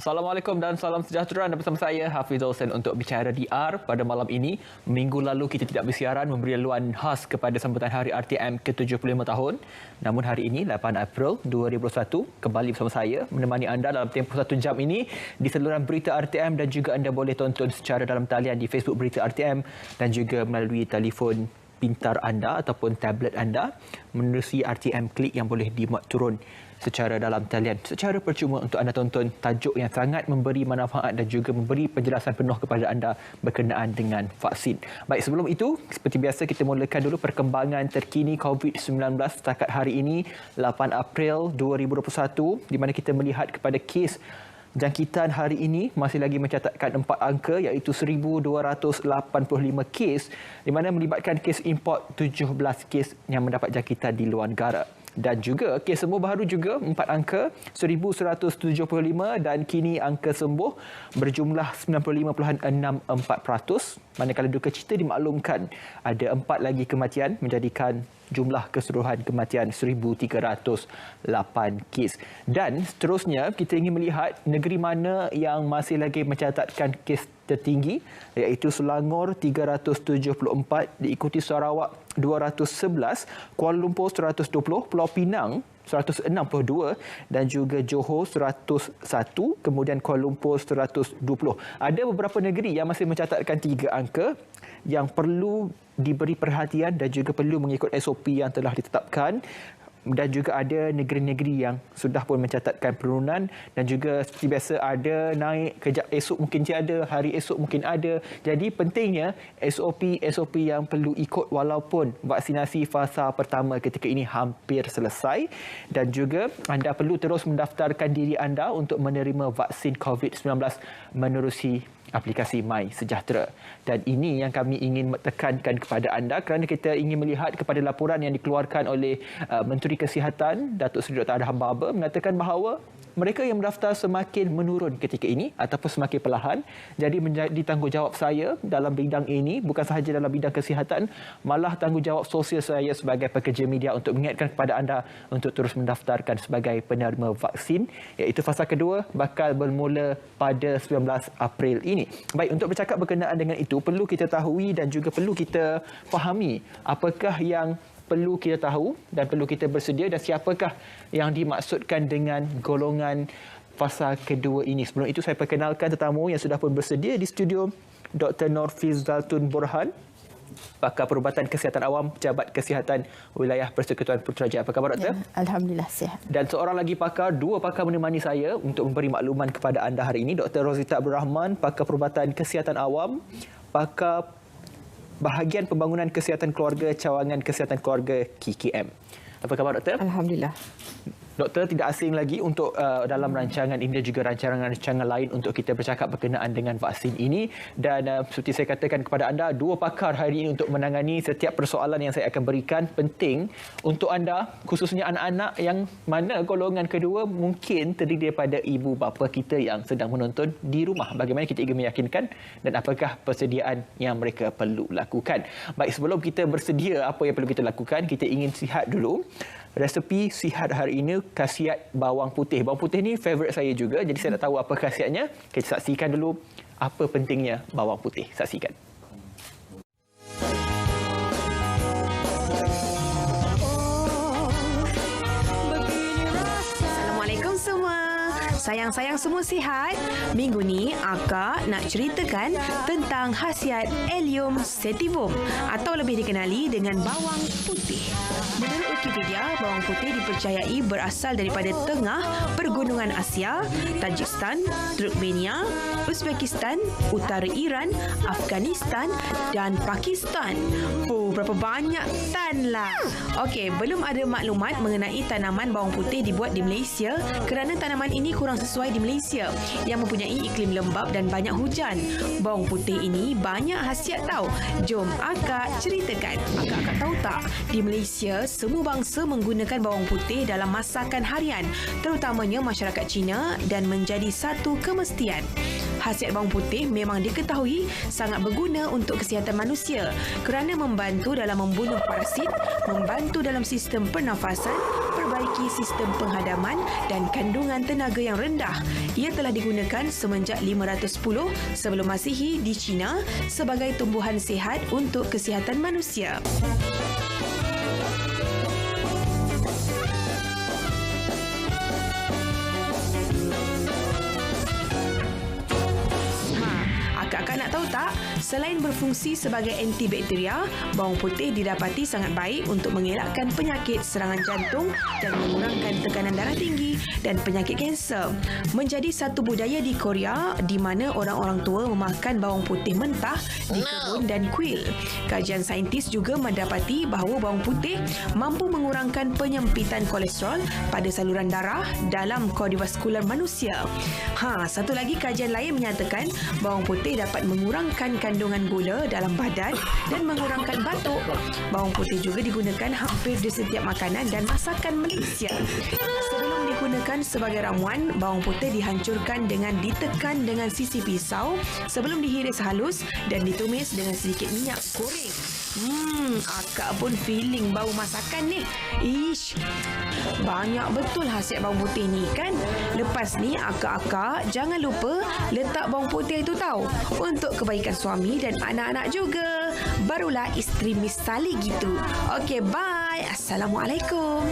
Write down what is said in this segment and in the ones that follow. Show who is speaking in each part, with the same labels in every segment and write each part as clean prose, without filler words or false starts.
Speaker 1: Assalamualaikum dan salam sejahtera. Anda bersama saya, Hafizul Hussain, untuk bicara DR pada malam ini. Minggu lalu kita tidak bersiaran memberi laluan khas kepada sambutan Hari RTM ke-75 tahun. Namun hari ini, 8 April 2021, kembali bersama saya menemani anda dalam tempoh 1 jam ini di saluran berita RTM, dan juga anda boleh tonton secara dalam talian di Facebook Berita RTM dan juga melalui telefon pintar anda ataupun tablet anda menerusi RTM Klik yang boleh dimuat turun secara dalam talian secara percuma untuk anda tonton tajuk yang sangat memberi manfaat dan juga memberi penjelasan penuh kepada anda berkenaan dengan vaksin. Baik, sebelum itu, seperti biasa kita mulakan dulu perkembangan terkini COVID-19 setakat hari ini 8 April 2021, di mana kita melihat kepada kes jangkitan hari ini masih lagi mencatatkan 4 angka, iaitu 1,285 kes, di mana melibatkan kes import 17 kes yang mendapat jangkitan di luar negara. Dan juga kes sembuh baru juga 4 angka, 1,175, dan kini angka sembuh berjumlah 95.64%. Manakala duka cita dimaklumkan ada 4 lagi kematian, menjadikan jumlah keseluruhan kematian 1,308 kes. Dan seterusnya kita ingin melihat negeri mana yang masih lagi mencatatkan kes tertinggi, iaitu Selangor 374, diikuti Sarawak 211, Kuala Lumpur 120, Pulau Pinang 162 dan juga Johor 101, kemudian Kuala Lumpur 120. Ada beberapa negeri yang masih mencatatkan 3 angka yang perlu diberi perhatian dan juga perlu mengikut SOP yang telah ditetapkan. Dan juga ada negeri-negeri yang sudah pun mencatatkan penurunan, dan juga seperti biasa ada naik, kejap esok mungkin tiada, hari esok mungkin ada. Jadi pentingnya SOP yang perlu ikut walaupun vaksinasi fasa pertama ketika ini hampir selesai, dan juga anda perlu terus mendaftarkan diri anda untuk menerima vaksin COVID-19 menerusi aplikasi My Sejahtera. Dan ini yang kami ingin tekankan kepada anda, kerana kita ingin melihat kepada laporan yang dikeluarkan oleh Menteri Kesihatan Datuk Seri Dr. Adham Baba, mengatakan bahawa mereka yang mendaftar semakin menurun ketika ini ataupun semakin perlahan. Jadi menjadi tanggungjawab saya dalam bidang ini, bukan sahaja dalam bidang kesihatan, malah tanggungjawab sosial saya sebagai pekerja media untuk mengingatkan kepada anda untuk terus mendaftarkan sebagai penerima vaksin, iaitu fasa kedua bakal bermula pada 19 April ini. Baik, untuk bercakap berkenaan dengan itu, perlu kita tahui dan juga perlu kita fahami apakah yang perlu kita tahu dan perlu kita bersedia, dan siapakah yang dimaksudkan dengan golongan fasa kedua ini. Sebelum itu, saya perkenalkan tetamu yang sudah pun bersedia di studio, Dr. Norfiz Zaltun Borhan, Pakar Perubatan Kesihatan Awam, Pejabat Kesihatan Wilayah Persekutuan Putrajaya. Apa khabar, Doktor?
Speaker 2: Ya, Alhamdulillah, sihat.
Speaker 1: Dan seorang lagi pakar, 2 pakar menemani saya untuk memberi makluman kepada anda hari ini. Dr. Rozita Abdul Rahman, Pakar Perubatan Kesihatan Awam, Pakar Bahagian Pembangunan Kesihatan Keluarga, Cawangan Kesihatan Keluarga KKM. Apa khabar, Doktor?
Speaker 2: Alhamdulillah.
Speaker 1: Doktor tidak asing lagi untuk dalam rancangan ini dan juga rancangan-rancangan lain untuk kita bercakap berkenaan dengan vaksin ini. Dan seperti saya katakan kepada anda, 2 pakar hari ini untuk menangani setiap persoalan yang saya akan berikan. Penting untuk anda, khususnya anak-anak yang mana golongan kedua mungkin terdiri daripada ibu bapa kita yang sedang menonton di rumah. Bagaimana kita ingin meyakinkan dan apakah persediaan yang mereka perlu lakukan. Baik, sebelum kita bersedia apa yang perlu kita lakukan, kita ingin sihat dulu resepi sihat hari ini, khasiat bawang putih. Bawang putih ni favourite saya juga, jadi saya nak tahu apa khasiatnya. Kita saksikan dulu apa pentingnya bawang putih. Saksikan.
Speaker 3: Assalamualaikum semua. Sayang-sayang semua sihat? Minggu ni Akak nak ceritakan tentang khasiat Allium sativum atau lebih dikenali dengan bawang putih. Menurut Wikipedia, bawang putih dipercayai berasal daripada tengah pergunungan Asia, Tajikistan, Turkmenia, Uzbekistan, utara Iran, Afghanistan dan Pakistan. Berapa banyak tan lah. Okey, belum ada maklumat mengenai tanaman bawang putih dibuat di Malaysia kerana tanaman ini kurang sesuai di Malaysia yang mempunyai iklim lembap dan banyak hujan. Bawang putih ini banyak khasiat tahu. Jom Akak ceritakan. Akak tahu tak, di Malaysia semua bangsa menggunakan bawang putih dalam masakan harian, terutamanya masyarakat Cina, dan menjadi satu kemestian. Khasiat bawang putih memang diketahui sangat berguna untuk kesihatan manusia kerana membantu dalam membunuh parasit, membantu dalam sistem pernafasan, perbaikan memperbaiki sistem penghadaman dan kandungan tenaga yang rendah. Ia telah digunakan semenjak 510 sebelum Masihi di China sebagai tumbuhan sihat untuk kesihatan manusia. Akak-akak nak tahu tak? Selain berfungsi sebagai antibakteria, bawang putih didapati sangat baik untuk mengelakkan penyakit serangan jantung dan mengurangkan tekanan darah tinggi dan penyakit kanser. Menjadi satu budaya di Korea di mana orang-orang tua memakan bawang putih mentah di kebun dan kuil. Kajian saintis juga mendapati bahawa bawang putih mampu mengurangkan penyempitan kolesterol pada saluran darah dalam kardiovaskular manusia. Satu lagi kajian lain menyatakan bawang putih dapat mengurangkan kandungan gula dalam badan dan mengurangkan batuk. Bawang putih juga digunakan hampir di setiap makanan dan masakan Malaysia. Sebelum digunakan sebagai ramuan, bawang putih dihancurkan dengan ditekan dengan sisi pisau sebelum dihiris halus dan ditumis dengan sedikit minyak goreng. Akak pun feeling bau masakan ni. Ish, banyak betul khasiat bawang putih ni kan? Lepas ni akak-akak jangan lupa letak bawang putih itu tahu untuk kebaikan suami dan anak-anak juga. Barulah isteri Miss Sally gitu. Okey, bye. Assalamualaikum.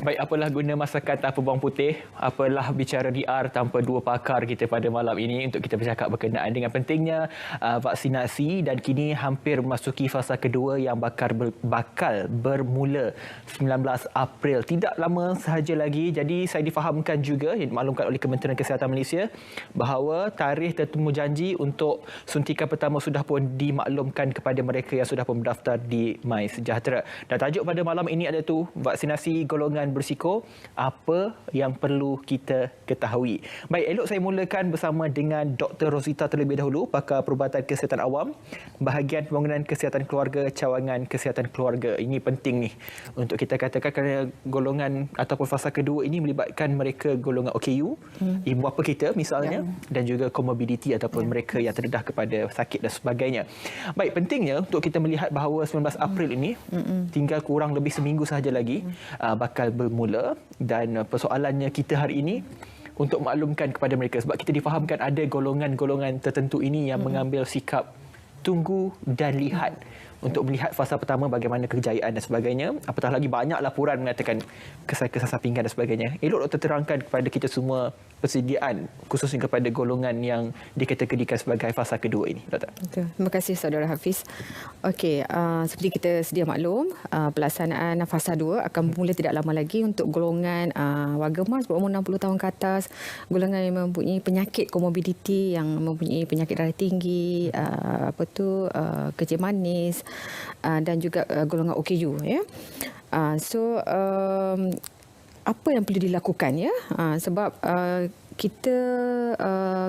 Speaker 1: Baik, apalah guna masakan tanpa bawang putih? Apalah bicara DR tanpa dua pakar kita pada malam ini untuk kita bercakap berkenaan dengan pentingnya vaksinasi, dan kini hampir memasuki fasa kedua yang bakal bermula 19 April. Tidak lama sahaja lagi. Jadi saya difahamkan juga, yang dimaklumkan oleh Kementerian Kesihatan Malaysia, bahawa tarikh tertemu janji untuk suntikan pertama sudah pun dimaklumkan kepada mereka yang sudah pun mendaftar di MySejahtera. Dan tajuk pada malam ini ada tu, vaksinasi golongan berisiko, apa yang perlu kita ketahui. Baik, elok saya mulakan bersama dengan Dr. Rosita terlebih dahulu, pakar perubatan kesihatan awam, bahagian pembangunan kesihatan keluarga, cawangan kesihatan keluarga. Ini penting ni untuk kita katakan kerana golongan ataupun fasa kedua ini melibatkan mereka golongan OKU, ibu bapa kita misalnya, dan juga komorbiditi ataupun mereka yang terdedah kepada sakit dan sebagainya. Baik, pentingnya untuk kita melihat bahawa 19 April ini tinggal kurang lebih seminggu sahaja lagi bakal bermula, dan persoalannya kita hari ini untuk maklumkan kepada mereka, sebab kita difahamkan ada golongan-golongan tertentu ini yang mengambil sikap tunggu dan lihat untuk melihat fasa pertama bagaimana kejayaan dan sebagainya. Apatah lagi banyak laporan mengatakan kesal-kesal pinggan dan sebagainya. Elok doktor terangkan kepada kita semua persediaan khususnya kepada golongan yang dikategorikan sebagai fasa kedua ini, Doktor.
Speaker 2: Betul. Terima kasih Saudara Hafiz. Okey, seperti kita sedia maklum, pelaksanaan fasa 2 akan bermula tidak lama lagi untuk golongan warga emas berumur 60 tahun ke atas, golongan yang mempunyai penyakit komorbiditi, yang mempunyai penyakit darah tinggi, kencing manis, dan juga golongan OKU, ya. Apa yang perlu dilakukan, ya? Sebab kita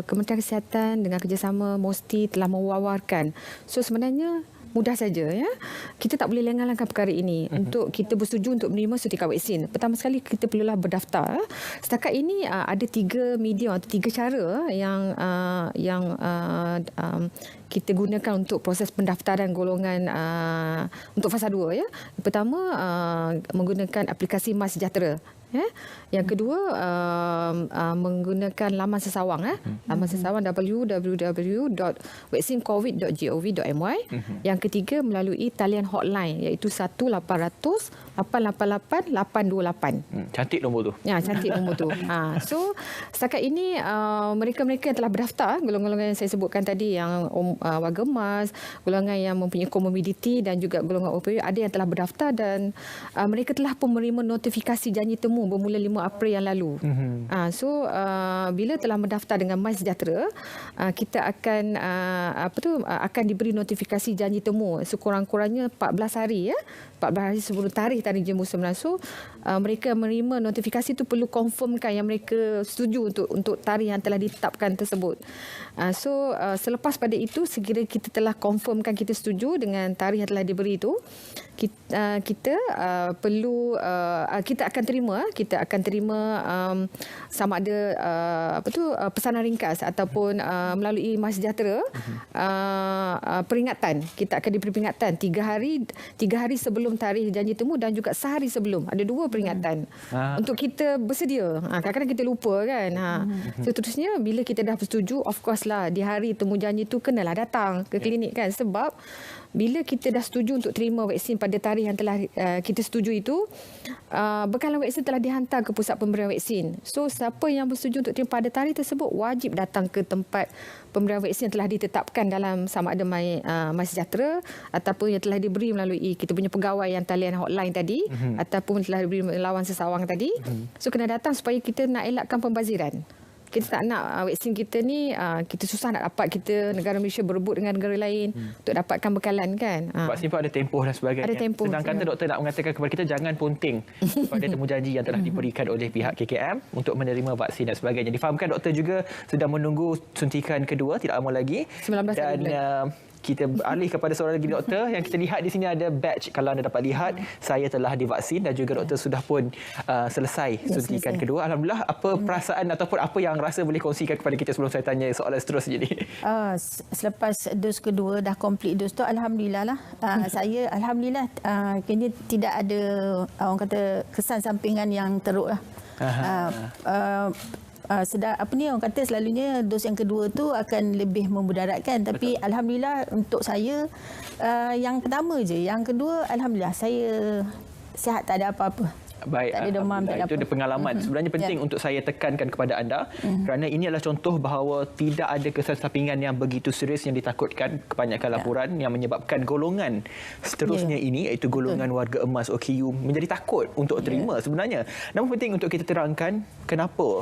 Speaker 2: Kementerian Kesihatan dengan kerjasama MOSTI telah mewawarkan. So sebenarnya mudah saja, ya. Kita tak boleh lengah-lengahkan perkara ini untuk kita bersetuju untuk menerima suntikan vaksin. Pertama sekali kita perlulah berdaftar. Setakat ini ada 3 medium atau 3 cara yang kita gunakan untuk proses pendaftaran golongan untuk fasa 2, ya. Pertama, menggunakan aplikasi MySejahtera. Ya. Yang kedua, menggunakan laman sesawang. Laman sesawang www.vaksincovid.gov.my. Yang ketiga, melalui talian hotline iaitu 1-800 888 828.
Speaker 1: Cantik nombor tu.
Speaker 2: Ya, cantik nombor tu. So, setakat ini mereka-mereka yang telah berdaftar, golongan-golongan yang saya sebutkan tadi, yang warga emas, golongan yang mempunyai komorbiditi dan juga golongan OPU, ada yang telah berdaftar dan mereka telah pun menerima notifikasi janji temu bermula 5 April yang lalu. So, bila telah mendaftar dengan MySejahtera, kita akan akan diberi notifikasi janji temu sekurang-kurangnya 14 hari, ya. 14 hari sebelum tarikh jemput sebenar. So, mereka menerima notifikasi itu perlu confirmkan yang mereka setuju untuk tarikh yang telah ditetapkan tersebut. So, selepas pada itu, sekiranya kita telah confirmkan kita setuju dengan tarikh yang telah diberi itu, kita perlu kita akan terima sama ada pesanan ringkas ataupun melalui MySejahtera peringatan. Kita akan diberi peringatan 3 hari sebelum tarikh janji temu dan juga sehari sebelum. Ada 2 peringatan untuk kita bersedia. Kadang-kadang kita lupa kan. Seterusnya bila kita dah bersetuju, of course lah di hari temu janji tu kenalah datang ke klinik kan, sebab bila kita dah setuju untuk terima vaksin pada tarikh yang telah kita setuju itu, bekalan vaksin telah dihantar ke pusat pemberian vaksin. So, siapa yang bersetuju untuk terima pada tarikh tersebut wajib datang ke tempat pemberian vaksin yang telah ditetapkan dalam sama ada MySejahtera ataupun yang telah diberi melalui kita punya pegawai yang talian hotline tadi ataupun telah diberi lawan sesawang tadi. So, kena datang supaya kita nak elakkan pembaziran. Kita tak nak vaksin kita ni, kita susah nak dapat, kita negara Malaysia berebut dengan negara lain untuk dapatkan bekalan kan.
Speaker 1: Vaksin pun ada tempoh dan sebagainya.
Speaker 2: Ada tempoh.
Speaker 1: Sedang kata doktor nak mengatakan kepada kita jangan ponting pada temujanji yang telah diberikan oleh pihak KKM untuk menerima vaksin dan sebagainya. Difahamkan doktor juga sedang menunggu suntikan kedua tidak lama lagi.
Speaker 2: 19
Speaker 1: dan kita beralih kepada seorang lagi doktor yang kita lihat di sini ada badge. Kalau anda dapat lihat, saya telah divaksin dan juga doktor sudah pun selesai suntikan kedua. Alhamdulillah, apa perasaan ataupun apa yang rasa boleh kongsikan kepada kita sebelum saya tanya soalan seterusnya ni?
Speaker 4: Selepas dos kedua dah komplit dos tu, alhamdulillah lah. Saya alhamdulillah kini tidak ada orang kata kesan sampingan yang teruk lah. Orang kata selalunya dos yang kedua tu akan lebih memudaratkan, tapi betul. Alhamdulillah untuk saya yang pertama je, yang kedua alhamdulillah saya sihat, tak ada apa-apa.
Speaker 1: Baik,
Speaker 4: tak ada demam, tak ada
Speaker 1: itu ada pengalaman. Sebenarnya penting untuk saya tekankan kepada anda kerana ini adalah contoh bahawa tidak ada kesan sampingan yang begitu serius yang ditakutkan. Kebanyakan laporan yang menyebabkan golongan seterusnya ini, iaitu golongan warga emas OKU, menjadi takut untuk terima sebenarnya. Namun penting untuk kita terangkan kenapa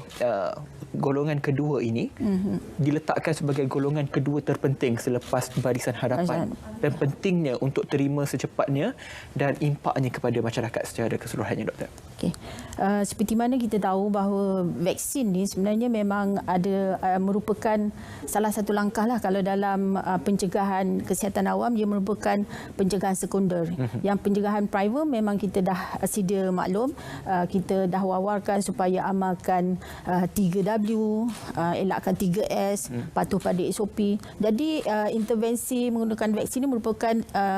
Speaker 1: golongan kedua ini diletakkan sebagai golongan kedua terpenting selepas Barisan Harapan dan pentingnya untuk terima secepatnya dan impaknya kepada masyarakat secara keseluruhannya, doktor.
Speaker 4: Okey. Seperti mana kita tahu bahawa vaksin ni sebenarnya memang ada merupakan salah satu langkah lah kalau dalam pencegahan kesihatan awam, dia merupakan pencegahan sekunder. Yang pencegahan primer memang kita dah sedia maklum, kita dah wawarkan supaya amalkan 3W, elakkan 3S, patuh pada SOP. Jadi intervensi menggunakan vaksin ini merupakan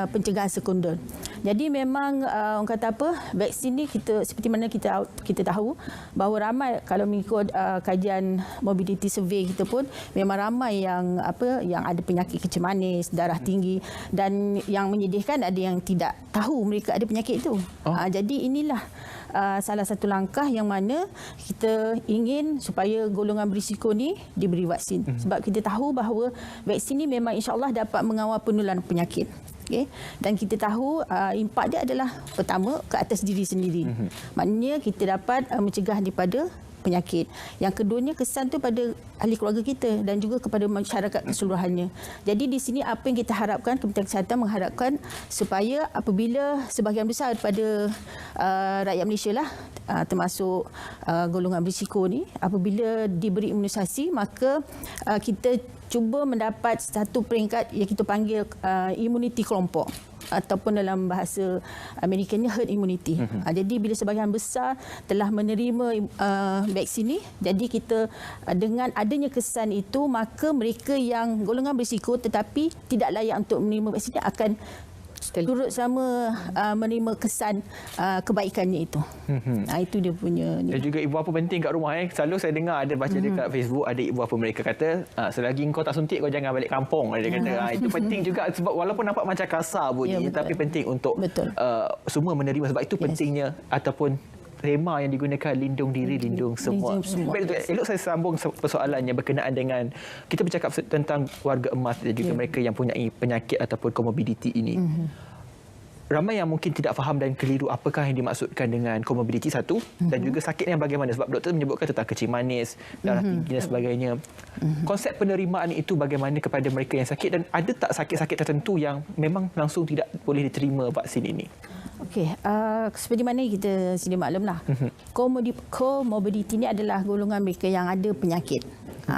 Speaker 4: pencegahan sekunder. Jadi memang orang kata apa, vaksin ni kita seperti mana kita tahu bahawa ramai, kalau mengikut kajian mobility survey kita pun memang ramai yang ada penyakit kencing manis, darah tinggi, dan yang menyedihkan ada yang tidak tahu mereka ada penyakit itu. Jadi inilah salah satu langkah yang mana kita ingin supaya golongan berisiko ni diberi vaksin. Sebab kita tahu bahawa vaksin ni memang insya-Allah dapat mengawal penularan penyakit. Okay. Dan kita tahu impak dia adalah pertama ke atas diri sendiri. Maknanya kita dapat mencegah daripada penyakit. Yang keduanya kesan tu pada ahli keluarga kita dan juga kepada masyarakat keseluruhannya. Jadi di sini apa yang kita harapkan, Kementerian Kesihatan mengharapkan supaya apabila sebahagian besar daripada rakyat Malaysia lah, termasuk golongan berisiko ni, apabila diberi imunisasi, maka kita cuba mendapat satu peringkat yang kita panggil imuniti kelompok ataupun dalam bahasa Amerikannya herd immunity. Jadi bila sebahagian besar telah menerima vaksin ni, jadi kita dengan adanya kesan itu, maka mereka yang golongan berisiko tetapi tidak layak untuk menerima vaksin akan turut sama menerima kesan kebaikannya itu. Itu dia punya.
Speaker 1: Dan juga ibu bapa penting kat rumah. Selalu saya dengar ada baca dekat Facebook, ada ibu bapa mereka kata, selagi kau tak suntik kau jangan balik kampung. Dia kata itu penting juga, sebab walaupun nampak macam kasar bunyi, tapi penting untuk semua menerima. Sebab itu pentingnya ataupun tema yang digunakan, lindung diri, lindung semua. Baik, elok saya sambung persoalannya berkenaan dengan, kita bercakap tentang warga emas dan juga mereka yang punya penyakit ataupun komorbiditi ini. Ramai yang mungkin tidak faham dan keliru apakah yang dimaksudkan dengan komorbiditi satu, dan juga sakit yang bagaimana, sebab doktor menyebutkan tentang kencing manis, darah tinggi dan sebagainya. Konsep penerimaan itu bagaimana kepada mereka yang sakit, dan ada tak sakit-sakit tertentu yang memang langsung tidak boleh diterima vaksin ini?
Speaker 4: Okey, seperti mana kita sedia maklumlah. Comorbidity ini adalah golongan mereka yang ada penyakit.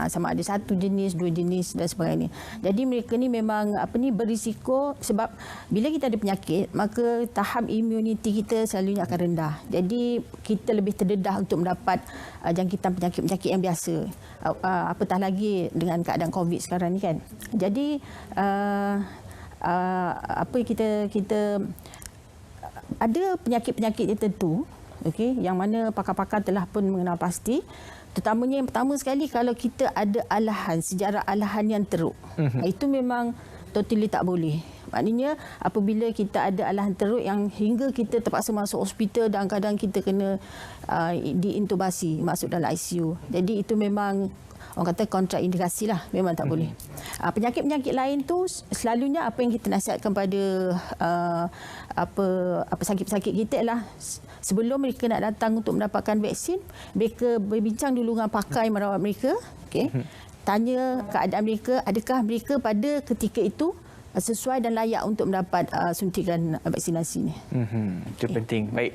Speaker 4: Sama ada satu jenis, dua jenis dan sebagainya. Jadi mereka ni memang berisiko sebab bila kita ada penyakit, maka tahap imuniti kita selalunya akan rendah. Jadi kita lebih terdedah untuk mendapat jangkitan penyakit-penyakit yang biasa. Apatah lagi dengan keadaan COVID sekarang ni kan. Jadi kita ada penyakit-penyakit tertentu, okey, yang mana pakar-pakar telah pun mengenal pasti. Terutamanya yang pertama sekali, kalau kita ada sejarah alahan yang teruk. Itu memang totally tak boleh. Maknanya apabila kita ada alahan teruk yang hingga kita terpaksa masuk hospital dan kadang kita kena diintubasi, masuk dalam ICU. Jadi itu memang orang kata kontraindikasi lah, memang tak boleh. Penyakit-penyakit lain tu selalunya apa yang kita nasihatkan pada sakit-sakit kita ialah sebelum mereka nak datang untuk mendapatkan vaksin, mereka berbincang dulu dengan pakar yang merawat mereka, okey. Tanya keadaan mereka, adakah mereka pada ketika itu sesuai dan layak untuk mendapat suntikan vaksinasi ini.
Speaker 1: Itu penting. Baik,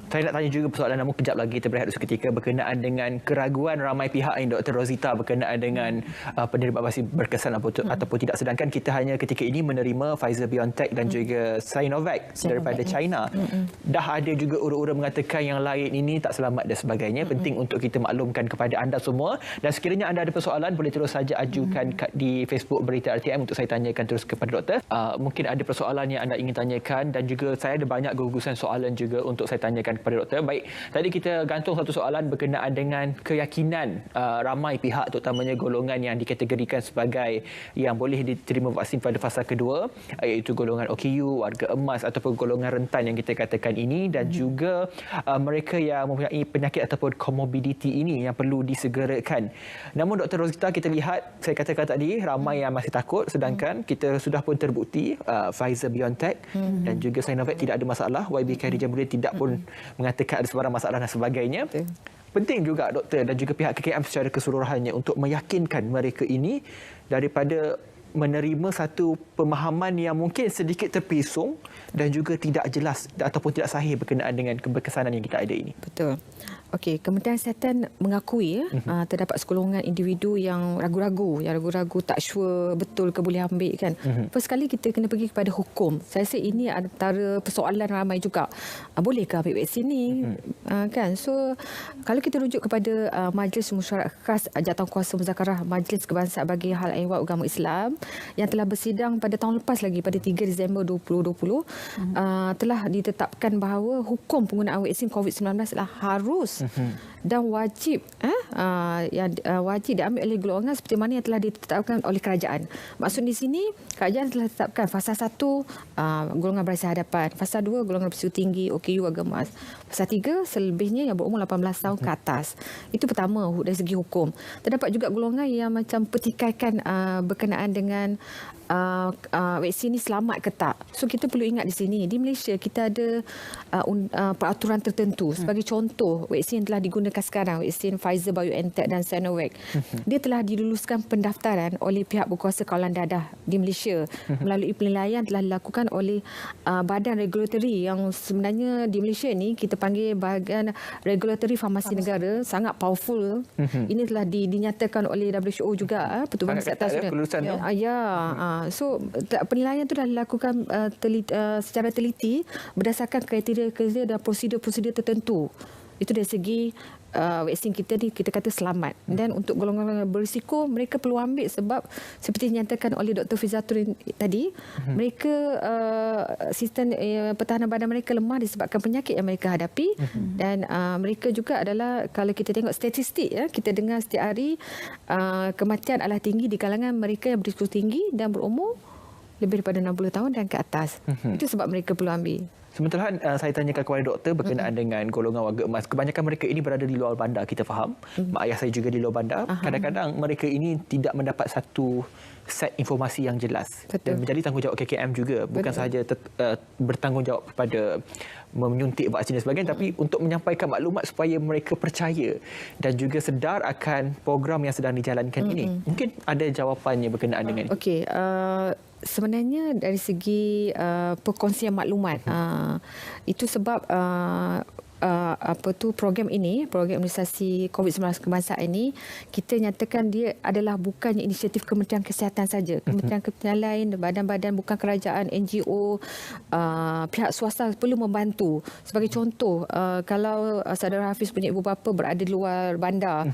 Speaker 1: saya nak tanya juga persoalan namun kejap lagi kita berehat seketika berkenaan dengan keraguan ramai pihak ini, Dr. Rosita, berkenaan dengan penerima vaksin berkesan ataupun tidak. Sedangkan kita hanya ketika ini menerima Pfizer-BioNTech dan juga Sinovac daripada China. Dah ada juga urut-urut mengatakan yang lain ini tak selamat dan sebagainya. Penting untuk kita maklumkan kepada anda semua. Dan sekiranya anda ada persoalan, boleh terus saja ajukan di Facebook Berita RTM untuk saya tanyakan terus kepada doktor. Mungkin ada persoalan yang anda ingin tanyakan dan juga saya ada banyak gugusan soalan juga untuk saya tanyakan kepada doktor. Baik, tadi kita gantung satu soalan berkenaan dengan keyakinan ramai pihak, terutamanya golongan yang dikategorikan sebagai yang boleh diterima vaksin pada fasa kedua, iaitu golongan OKU, warga emas ataupun golongan rentan yang kita katakan ini, dan juga mereka yang mempunyai penyakit ataupun comorbidity ini yang perlu disegerakan. Namun Dr. Rosita, kita lihat, saya katakan tadi, ramai yang masih takut, sedangkan kita sudah pun terbukti Pfizer-BioNTech dan juga Sinovac tidak ada masalah. YB Khairy Jamaluddin tidak pun mengatakan ada sebarang masalah dan sebagainya. Penting juga doktor dan juga pihak KKM secara keseluruhannya untuk meyakinkan mereka ini daripada menerima satu pemahaman yang mungkin sedikit terpesong dan juga tidak jelas ataupun tidak sahih berkenaan dengan keberkesanan yang kita ada ini.
Speaker 2: Betul. Okey, Kementerian Kesihatan mengakui terdapat sekolongan individu yang ragu-ragu, tak sure betul ke boleh ambil kan. First kali kita kena pergi kepada hukum. Saya rasa ini antara persoalan ramai juga. Bolehkah ambil vaksin ni? Kan? So kalau kita rujuk kepada Majlis Musyawarah Khas Jawatankuasa Muzakarah Majlis Kebangsaan bagi Hal Ehwal Agama Islam yang telah bersidang pada tahun lepas lagi pada 3 Disember 2020 telah ditetapkan bahawa hukum penggunaan vaksin COVID-19 adalah harus dan wajib wajib diambil oleh golongan seperti mana yang telah ditetapkan oleh kerajaan. Maksud di sini kerajaan telah ditetapkan fasa 1 golongan barisan hadapan, fasa 2 golongan berisiko tinggi OKU warga emas, fasa 3 selebihnya yang berumur 18 tahun ke atas. Itu pertama dari segi hukum. Terdapat juga golongan yang macam pertikaikan berkenaan dengan vaksin ini selamat ke tak. So kita perlu ingat di sini di Malaysia kita ada peraturan tertentu. Sebagai contoh, vaksin yang telah digunakan sekarang, vaksin Pfizer-BioNTech dan Sinovac, dia telah diluluskan pendaftaran oleh pihak berkuasa kawalan dadah di Malaysia melalui penilaian telah dilakukan oleh badan regulatory yang sebenarnya di Malaysia ni kita panggil badan regulatory farmasi negara, sangat powerful. Ini telah dinyatakan oleh WHO juga, Pertubuhan Kesihatan Dunia. So penilaian itu dah dilakukan secara teliti berdasarkan kriteria dan prosedur-prosedur tertentu. Itu dari segi vaksin kita ni kita kata selamat. Dan untuk golongan berisiko mereka perlu ambil sebab seperti dinyatakan oleh Dr. Fizatul tadi, mereka sistem pertahanan badan mereka lemah disebabkan penyakit yang mereka hadapi dan mereka juga adalah kalau kita tengok statistik kita dengar setiap hari kematian adalah tinggi di kalangan mereka yang berisiko tinggi dan berumur lebih daripada 60 tahun dan ke atas. Itu sebab mereka perlu ambil.
Speaker 1: Sementara saya tanyakan kepada doktor berkenaan dengan golongan warga emas. Kebanyakan mereka ini berada di luar bandar, kita faham. Mak ayah saya juga di luar bandar. Kadang-kadang mereka ini tidak mendapat satu set informasi yang jelas. Dan menjadi tanggungjawab KKM juga. Bukan sahaja bertanggungjawab kepada menyuntik vaksin dan sebagainya, tapi untuk menyampaikan maklumat supaya mereka percaya dan juga sedar akan program yang sedang dijalankan ini. Mungkin ada jawapannya berkenaan dengan ini.
Speaker 2: Okey, sebenarnya dari segi perkongsian maklumat Itu sebab program imunisasi COVID-19 kebangsaan ini kita nyatakan dia adalah bukannya inisiatif Kementerian Kesihatan saja. Kementerian lain, badan-badan bukan kerajaan, NGO, pihak swasta perlu membantu. Sebagai contoh, kalau saudara Hafiz punya ibu bapa berada di luar bandar,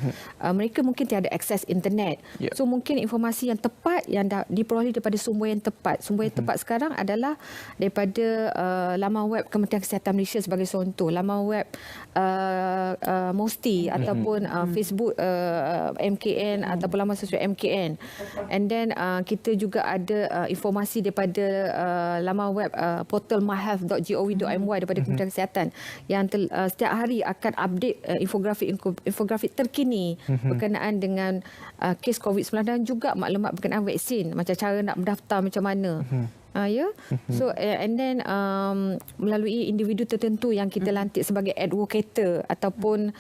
Speaker 2: mereka mungkin tiada akses internet. So mungkin informasi yang tepat yang diperoleh daripada sumber yang tepat. Sumber yang tepat sekarang adalah daripada laman web Kementerian Kesihatan Malaysia sebagai contoh, laman web MOSTI ataupun Facebook MKN ataupun laman sosial MKN. And then kita juga ada informasi daripada laman web portal myhealth.gov.my daripada Kementerian Kesihatan yang setiap hari akan update infografik terkini berkenaan dengan kes COVID-19 dan juga maklumat berkenaan vaksin, macam cara nak mendaftar macam mana. So and then melalui individu tertentu yang kita lantik sebagai advocator ataupun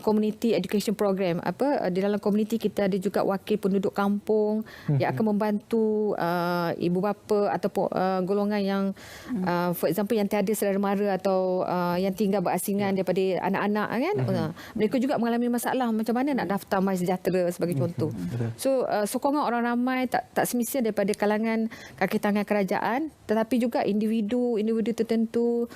Speaker 2: community education program, di dalam komuniti kita ada juga wakil penduduk kampung yang akan membantu ibu bapa ataupun golongan yang for example yang tiada saudara mara atau yang tinggal berasingan daripada anak-anak kan. Mereka juga mengalami masalah macam mana nak daftar MySejahtera sebagai contoh. So sokongan orang ramai tak semestinya daripada kalangan kaki tangan kerajaan, tetapi juga individu tertentu,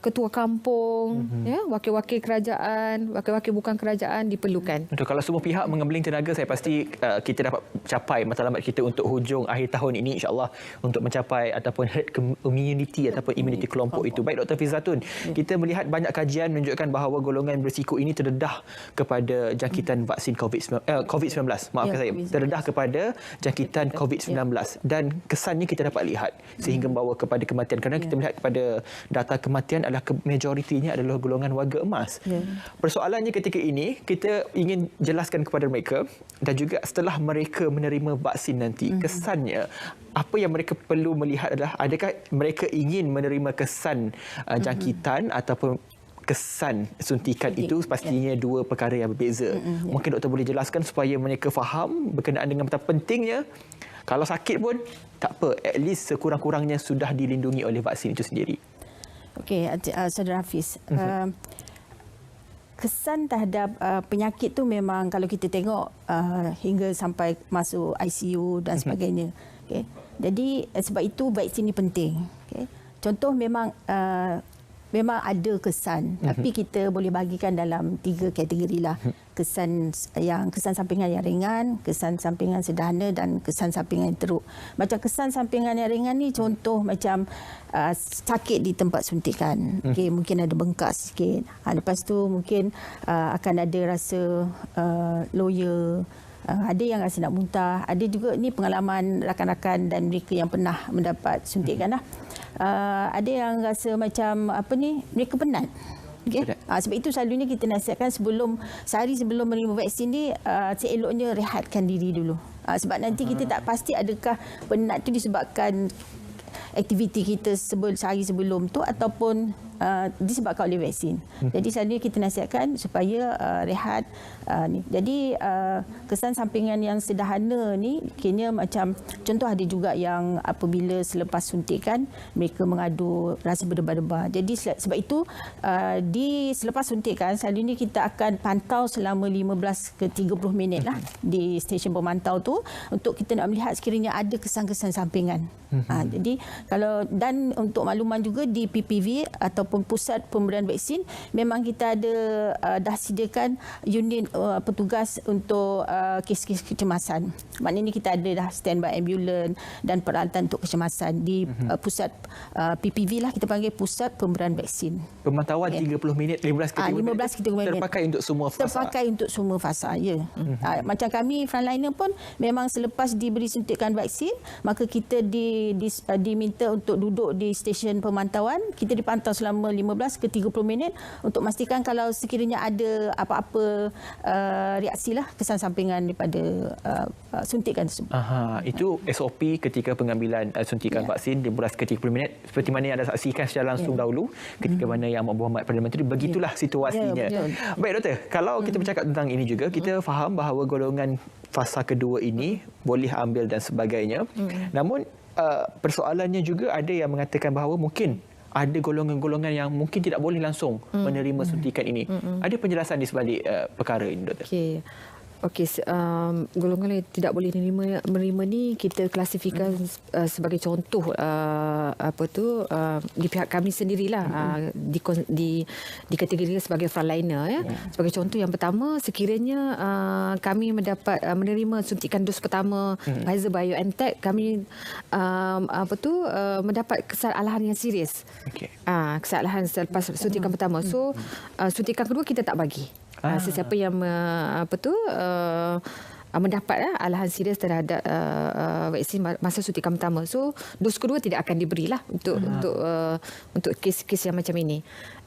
Speaker 2: ketua kampung, wakil-wakil kerajaan, wakil-wakil bukan kerajaan diperlukan.
Speaker 1: Betul. Kalau semua pihak mengembeling tenaga, saya pasti kita dapat capai matlamat kita untuk hujung akhir tahun ini, insya-Allah, untuk mencapai ataupun herd immunity ataupun immunity kelompok itu. Baik Dr. Fizatun, kita melihat banyak kajian menunjukkan bahawa golongan berisiko ini terdedah kepada jangkitan vaksin COVID-19. Maafkan saya, terdedah kepada jangkitan COVID-19 dan kesannya kita dapat lihat sehingga membawa kepada kematian, kerana kita melihat kepada data kematian adalah majoritinya adalah golongan warga emas. Persoalannya ketika ini kita ingin jelaskan kepada mereka dan juga setelah mereka menerima vaksin nanti, kesannya apa yang mereka perlu melihat adalah adakah mereka ingin menerima kesan jangkitan ataupun kesan suntikan. Itu pastinya dua perkara yang berbeza. Mungkin doktor boleh jelaskan supaya mereka faham berkenaan dengan betapa pentingnya kalau sakit pun tak apa, at least sekurang-kurangnya sudah dilindungi oleh vaksin itu sendiri.
Speaker 4: Okey, Saudara Hafiz. Kesan terhadap penyakit tu memang kalau kita tengok hingga sampai masuk ICU dan sebagainya. Okay. Jadi sebab itu vaksin ini penting. Okay. Contoh memang ada kesan, tapi kita boleh bagikan dalam 3 kategori lah. Kesan sampingan yang ringan, kesan sampingan sederhana dan kesan sampingan yang teruk. Macam kesan sampingan yang ringan ni contoh macam sakit di tempat suntikan. Okay, mungkin ada bengkak sikit. Lepas tu mungkin akan ada rasa loya. Ada yang rasa nak muntah. Ada juga ni pengalaman rakan-rakan dan mereka yang pernah mendapat suntikan lah. Ada yang rasa macam mereka penat. Okay. Sebab itu selalunya kita nasihatkan sehari sebelum menerima vaksin ni seeloknya rehatkan diri dulu. Sebab nanti kita tak pasti adakah penat tu disebabkan aktiviti kita sehari sebelum tu ataupun disebabkan oleh vaksin. Jadi selalunya kita nasihatkan supaya rehat. Jadi kesan sampingan yang sederhana ni kira macam contoh ada juga yang apabila selepas suntikan mereka mengadu rasa berdebar-debar. Jadi sebab itu selepas suntikan selalunya kita akan pantau selama 15 ke 30 minit lah di stesen pemantau tu untuk kita nak melihat sekiranya ada kesan-kesan sampingan. Jadi dan untuk makluman juga di PPV ataupun pusat pemberian vaksin memang kita ada dah sediakan unit petugas untuk kes-kes kecemasan. Maknanya kita ada dah standby ambulans dan peralatan untuk kecemasan di pusat PPV lah, kita panggil pusat pemberian vaksin.
Speaker 1: Pemantauan 30 minit, 15 ke 30 minit terpakai untuk semua fasa.
Speaker 4: Terpakai untuk semua fasa, ya. Macam kami frontliner pun memang selepas diberi suntikan vaksin, maka kita diminta untuk duduk di stesen pemantauan. Kita dipantau selama 15 ke 30 minit untuk memastikan kalau sekiranya ada apa-apa reaksi lah kesan sampingan daripada suntikan tersebut.
Speaker 1: Itu SOP ketika pengambilan suntikan vaksin 15 ke 30 minit seperti mana yang anda saksikan secara langsung dahulu ketika mana Yang Berhormat Perdana Menteri. Begitulah situasinya. Baik doktor, kalau kita bercakap tentang ini juga, kita faham bahawa golongan fasa kedua ini boleh ambil dan sebagainya. Namun persoalannya juga ada yang mengatakan bahawa mungkin ada golongan-golongan yang mungkin tidak boleh langsung menerima suntikan ini. Ada penjelasan di sebalik perkara ini, Doktor?
Speaker 2: Golongan yang tidak boleh menerima ni kita klasifikasi sebagai contoh di pihak kami sendirilah dikategorikan sebagai frontliner ya. Sebagai contoh yang pertama, sekiranya kami menerima suntikan dos pertama Pfizer BioNTech, kami mendapat kesalahan yang serius. Kesalahan selepas suntikan pertama. So suntikan kedua kita tak bagi. Sesiapa yang mendapat alahan serius terhadap vaksin masa suntikan pertama. So dos kedua tidak akan diberilah untuk kes-kes yang macam ini.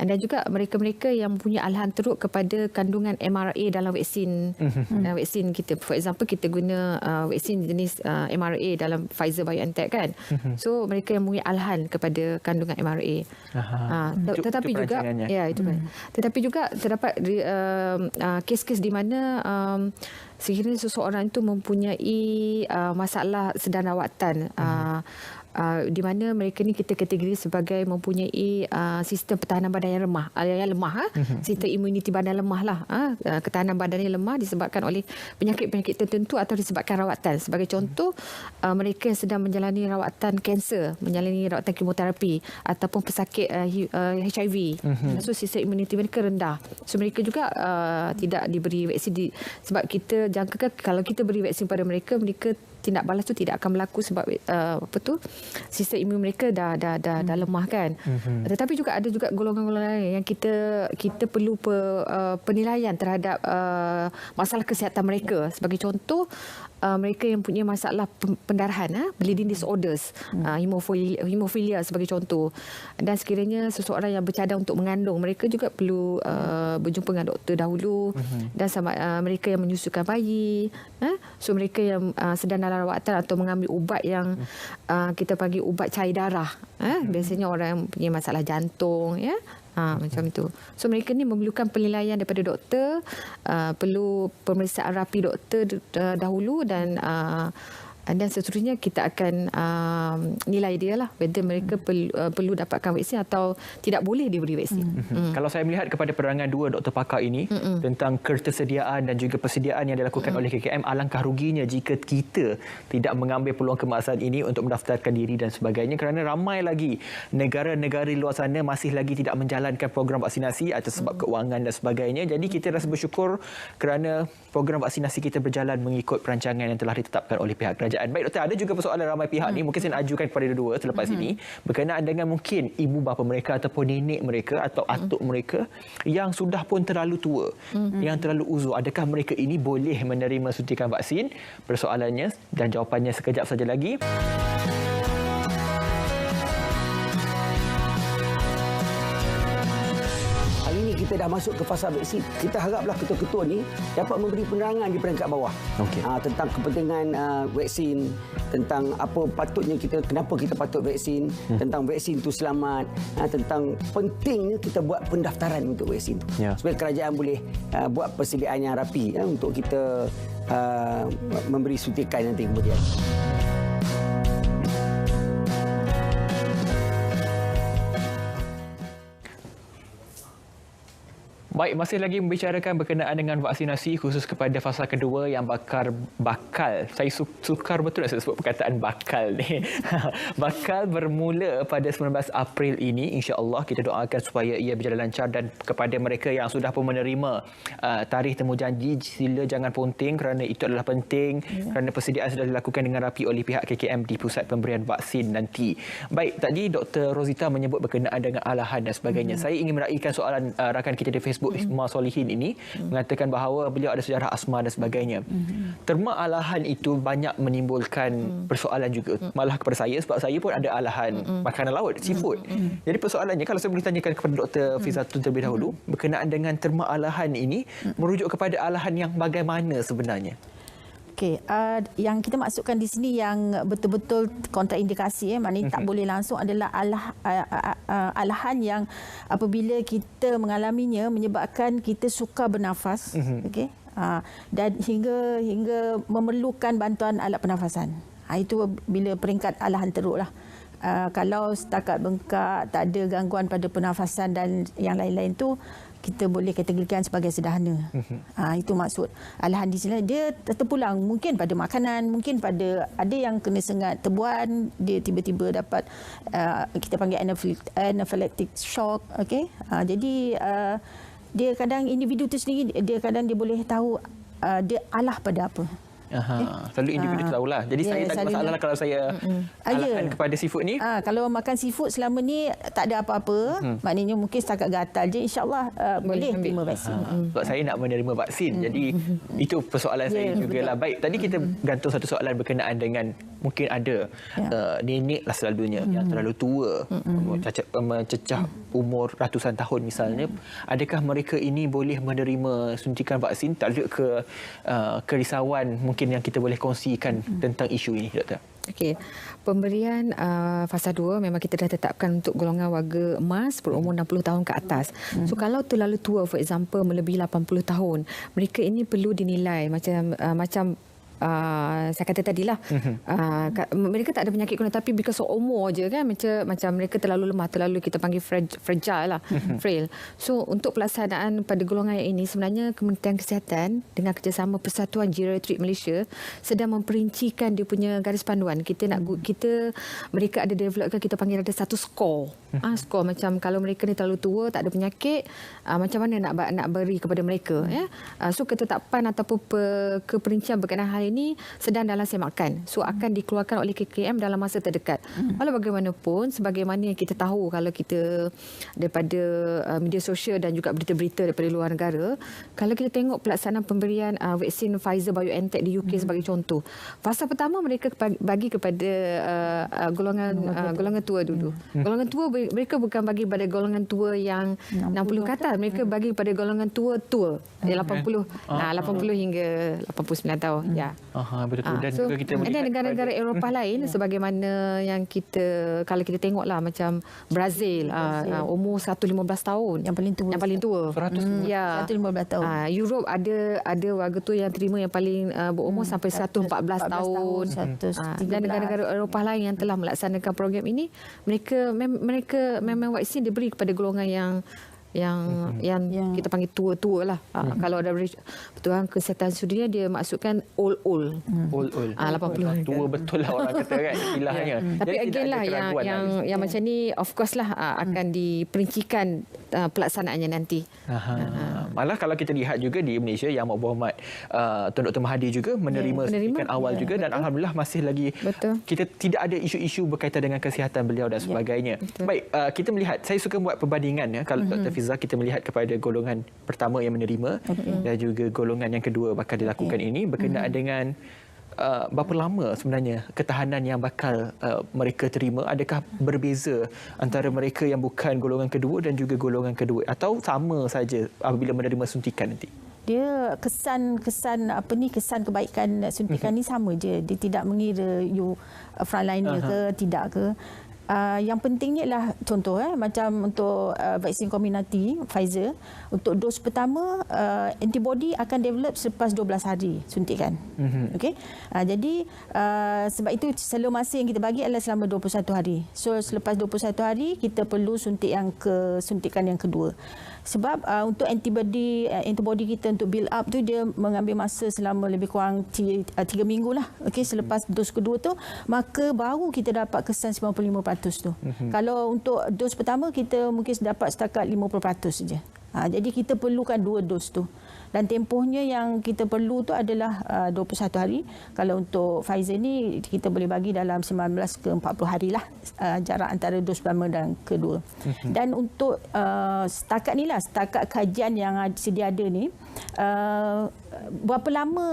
Speaker 2: Dan juga mereka-mereka yang punya alahan teruk kepada kandungan mRNA dalam vaksin kita. For example, kita guna vaksin jenis mRNA dalam Pfizer BioNTech kan. So mereka yang punya alahan kepada kandungan mRNA. Tetapi juga tetapi juga terdapat kes-kes di mana sekiranya seseorang itu mempunyai masalah sedang rawatan, di mana mereka ni kita kategori sebagai mempunyai sistem pertahanan badan yang lemah, sistem imuniti badan lemah lah. Ketahanan badannya lemah disebabkan oleh penyakit-penyakit tertentu atau disebabkan rawatan. Sebagai contoh, mereka yang sedang menjalani rawatan kanser, menjalani rawatan kemoterapi ataupun pesakit HIV. So sistem imuniti mereka rendah. So mereka juga tidak diberi vaksin sebab kita jangkakan kalau kita beri vaksin pada mereka tindak balas tu tidak akan berlaku sebab sistem imun mereka dah lemah kan. Tetapi juga ada juga golongan-golongan yang kita perlu penilaian terhadap masalah kesihatan mereka. Sebagai contoh, mereka yang punya masalah pendarahan, bleeding disorders, hemofilia sebagai contoh. Dan sekiranya seseorang yang bercadang untuk mengandung, mereka juga perlu berjumpa dengan doktor dahulu. Dan sama mereka yang menyusukan bayi, so mereka yang sedang dalam rawatan atau mengambil ubat yang kita panggil ubat cair darah. Biasanya orang yang punya masalah jantung, ya. Macam itu. So mereka ni memerlukan penilaian daripada doktor, perlu pemeriksaan rapi doktor dahulu dan seterusnya kita akan nilai dia lah whether mereka perlu dapatkan vaksin atau tidak boleh diberi vaksin.
Speaker 1: Kalau saya melihat kepada penerangan dua doktor pakar ini tentang ketersediaan dan juga persediaan yang dilakukan oleh KKM, alangkah ruginya jika kita tidak mengambil peluang kemasan ini untuk mendaftarkan diri dan sebagainya, kerana ramai lagi negara-negara di luar sana masih lagi tidak menjalankan program vaksinasi atas sebab keuangan dan sebagainya. Jadi kita rasa bersyukur kerana program vaksinasi kita berjalan mengikut perancangan yang telah ditetapkan oleh pihak kerajaan. Baik doktor, ada juga persoalan ramai pihak ni, mungkin saya nak ajukan kepada dua selepas ini, berkenaan dengan mungkin ibu bapa mereka ataupun nenek mereka atau atuk mereka yang sudah pun terlalu tua, yang terlalu uzur. Adakah mereka ini boleh menerima suntikan vaksin? Persoalannya dan jawapannya sekejap saja lagi.
Speaker 5: Kita dah masuk ke fasa vaksin. Kita haraplah ketua-ketua ni dapat memberi penerangan di peringkat bawah tentang kepentingan vaksin, tentang apa patutnya kenapa kita patut vaksin, tentang vaksin itu selamat, tentang pentingnya kita buat pendaftaran untuk vaksin supaya kerajaan boleh buat persediaan yang rapi untuk kita memberi suntikan nanti kemudian.
Speaker 1: Baik, masih lagi membicarakan berkenaan dengan vaksinasi khusus kepada fasa kedua yang bakal, saya sukar betul nak sebut perkataan bakal ni. Bakal bermula pada 19 April ini, insya-Allah kita doakan supaya ia berjalan lancar, dan kepada mereka yang sudah pun menerima tarikh temu janji, sila jangan ponting kerana itu adalah penting, kerana persediaan sudah dilakukan dengan rapi oleh pihak KKM di pusat pemberian vaksin nanti. Baik, tadi Dr. Rosita menyebut berkenaan dengan alahan dan sebagainya. Saya ingin meraihkan soalan rakan kita di Facebook Isma Solihin ini, mengatakan bahawa beliau ada sejarah asma dan sebagainya. Terma alahan itu banyak menimbulkan persoalan juga. Malah kepada saya, sebab saya pun ada alahan makanan laut, seafood. Jadi persoalannya, kalau saya boleh tanyakan kepada Dr. Fizatun terlebih dahulu, berkenaan dengan terma alahan ini, merujuk kepada alahan yang bagaimana sebenarnya?
Speaker 4: Okey, yang kita maksudkan di sini yang betul-betul kontraindikasi, maknanya tak boleh langsung, adalah alahan yang apabila kita mengalaminya menyebabkan kita sukar bernafas, okey, dan hingga memerlukan bantuan alat pernafasan. Itu bila peringkat alahan teruk lah. kalau setakat bengkak, tak ada gangguan pada pernafasan dan yang lain-lain tu, kita boleh kategorikan sebagai sederhana. Itu maksud. Alahan di sini dia terpulang mungkin pada makanan, mungkin pada ada yang kena sengat tebuan, dia tiba-tiba dapat kita panggil anaphylactic shock. Okey. Jadi dia kadang individu tu sendiri dia kadang dia boleh tahu dia alah pada apa.
Speaker 1: Selalu individu tahulah. Jadi saya tak ada masalah kalau saya alahan kepada seafood ni.
Speaker 4: Kalau makan seafood selama ni tak ada apa-apa, maknanya mungkin setakat gatal je, insyaAllah boleh terima vaksin.
Speaker 1: Sebab saya nak menerima vaksin. Jadi itu persoalan saya jugalah. Baik, tadi kita gantung satu soalan berkenaan dengan mungkin ada nenek lah selalunya yang terlalu tua, mencecah umur ratusan tahun misalnya. Adakah mereka ini boleh menerima suntikan vaksin? Tak ada ke kerisauan mungkin yang kita boleh kongsikan tentang isu ini, Doktor?
Speaker 2: Okey, pemberian fasa 2 memang kita dah tetapkan untuk golongan warga emas berumur 60 tahun ke atas. So kalau terlalu tua, for example melebihi 80 tahun, mereka ini perlu dinilai macam saya kata tadilah, mereka tak ada penyakit kronik tapi because of umur je kan, macam mereka terlalu lemah, terlalu kita panggil fragile lah, frail. So untuk pelaksanaan pada golongan yang ini, sebenarnya Kementerian Kesihatan dengan kerjasama Persatuan Geriatrik Malaysia sedang memperincikan dia punya garis panduan. Mereka ada developkan, kita panggil ada satu skor. Skor macam kalau mereka ni terlalu tua, tak ada penyakit, macam mana nak beri kepada mereka. So ketetapan ataupun keperincian berkenaan hal ini sedang dalam semakan. So akan dikeluarkan oleh KKM dalam masa terdekat. Walau bagaimanapun, sebagaimana yang kita tahu kalau kita daripada media sosial dan juga berita-berita daripada luar negara, kalau kita tengok pelaksanaan pemberian vaksin Pfizer-BioNTech di UK sebagai contoh, fasa pertama mereka bagi kepada golongan tua dulu. Golongan tua mereka bukan bagi pada golongan tua yang 60 ke atas, mereka bagi pada golongan tua 80 hingga 89 tahun.
Speaker 1: Betul. Dan juga kita melihat
Speaker 2: negara-negara Eropah lain sebagaimana yang kalau kita tengoklah macam Brazil, umur 115 tahun
Speaker 4: yang paling tua
Speaker 1: 115
Speaker 4: tahun.
Speaker 2: Europe ada warga tua yang terima yang paling berumur sampai 114 tahun. Dan negara-negara Eropah lain yang telah melaksanakan program ini, mereka memang vaksin diberi kepada golongan yang kita panggil tua-tua lah. Kalau ada Pertuan Kesihatan Sudunia, dia maksudkan old. 80.
Speaker 1: Tua betul lah orang kata kan, istilahnya.
Speaker 2: Tapi again lah yang macam ni of course lah akan diperincikan pelaksanaannya nanti.
Speaker 1: Malah kalau kita lihat juga di Malaysia, Yang Berhormat Tun Dr. Mahathir juga menerima suntikan awal juga, dan alhamdulillah masih lagi kita tidak ada isu-isu berkaitan dengan kesihatan beliau dan sebagainya. Baik, kita melihat, saya suka buat perbandingan kalau Dr. Fiza, kita melihat kepada golongan pertama yang menerima dan juga golongan yang kedua bakal dilakukan ini berkenaan dengan berapa lama sebenarnya ketahanan yang bakal mereka terima. Adakah berbeza antara mereka yang bukan golongan kedua dan juga golongan kedua, atau sama saja apabila menerima suntikan nanti?
Speaker 4: Dia kesan kebaikan suntikan ni sama je. Dia tidak mengira you frontliner ke tidak ke. Yang pentingnya ialah contoh macam untuk vaksin kombinasi Pfizer, untuk dos pertama antibody akan develop selepas 12 hari suntikan. Okey. Jadi sebab itu seluruh masa yang kita bagi adalah selama 21 hari. So selepas 21 hari kita perlu suntikan yang kedua. Sebab untuk antibody kita untuk build up tu, dia mengambil masa selama lebih kurang 3 minggu lah. Okey, selepas dos kedua tu maka baru kita dapat kesan 95% tu. Kalau untuk dos pertama kita mungkin dapat setakat 50% saja. Jadi kita perlukan 2 dos tu. Dan tempohnya yang kita perlu tu adalah 21 hari. Kalau untuk Pfizer ni kita boleh bagi dalam 19 ke 40 hari lah jarak antara dos pertama dan kedua. Dan untuk setakat kajian yang sedia ada ni, berapa lama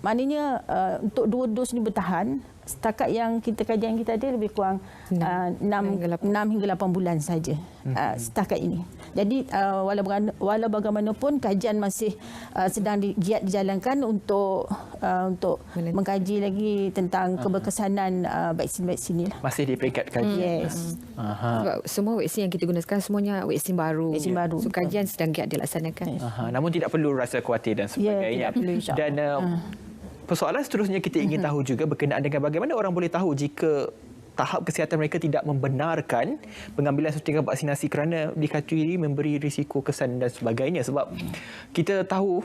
Speaker 4: maknanya untuk 2 dos ni bertahan, setakat yang kajian kita ada lebih kurang 6 hingga 8 bulan saja setakat ini. Jadi walau bagaimanapun kajian masih sedang giat dijalankan untuk mengkaji lagi tentang keberkesanan vaksin-vaksin ni lah.
Speaker 1: Masih di peringkat kajian.
Speaker 4: Yes.
Speaker 2: Sebab semua vaksin yang kita gunakan semuanya vaksin baru. So kajian sedang giat dilaksanakan.
Speaker 1: Namun tidak perlu rasa khawatir dan sebagainya. Dan persoalan seterusnya kita ingin tahu juga berkenaan dengan bagaimana orang boleh tahu jika tahap kesihatan mereka tidak membenarkan pengambilan suntikan vaksinasi kerana dikatakan memberi risiko kesan dan sebagainya. Sebab kita tahu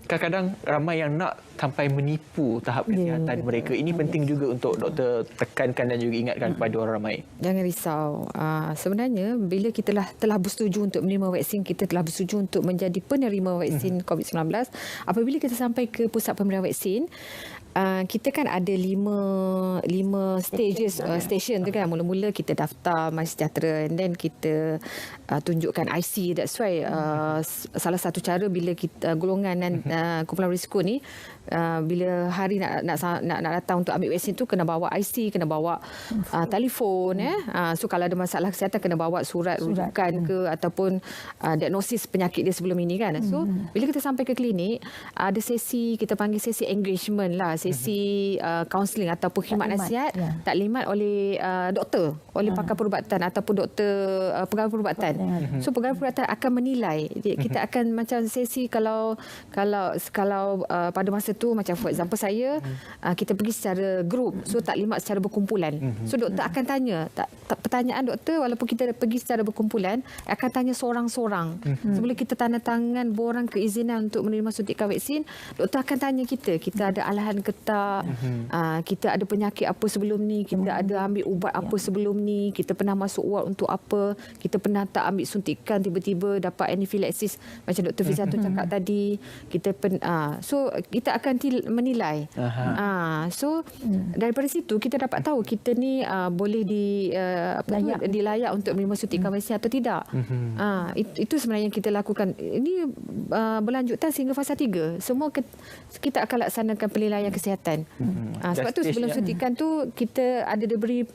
Speaker 1: kadang-kadang ramai yang nak sampai menipu tahap kesihatan mereka. Ini penting juga untuk doktor tekankan dan juga ingatkan kepada orang ramai.
Speaker 2: Jangan risau. Sebenarnya bila kita telah bersetuju untuk menerima vaksin, kita telah bersetuju untuk menjadi penerima vaksin COVID-19. Apabila kita sampai ke pusat pemberian vaksin, kita kan ada lima station tu kan. Mula-mula kita daftar MySejahtera, and then kita tunjukkan IC. That's why salah satu cara bila kita golongan dan kumpulan risiko ni, bila hari nak datang untuk ambil vaksin tu, kena bawa IC, kena bawa telefon. So kalau ada masalah kesihatan, kena bawa surat rujukan ke ataupun diagnosis penyakit dia sebelum ini kan. So bila kita sampai ke klinik, ada sesi, kita panggil sesi engagement lah, sesi counselling ataupun khidmat nasihat taklimat oleh doktor, oleh pakar perubatan ataupun doktor pegawai perubatan. So pegawai perubatan akan menilai. Kita akan macam sesi kalau pada masa tu, macam for example saya, kita pergi secara grup, so taklimat secara berkumpulan. So doktor akan tanya, pertanyaan doktor walaupun kita pergi secara berkumpulan, akan tanya seorang-seorang. Sebelum kita tanda tangan borang keizinan untuk menerima suntikan vaksin, doktor akan tanya kita ada alahan ke tak, kita ada penyakit apa sebelum ni, kita ada ambil ubat apa sebelum ni, kita pernah masuk ward untuk apa, kita pernah tak ambil suntikan tiba-tiba dapat anaphylaxis macam Dr. Fizatul cakap tadi, so kita akan menilai. So daripada situ kita dapat tahu kita ni boleh dilayak untuk menerima suntikan vaksin atau tidak. Itu sebenarnya yang kita lakukan. Ini berlanjutan sehingga fasa 3. Semua kita akan laksanakan penilaian kesihatan. Sebab tu sebelum suntikan tu kita ada diberi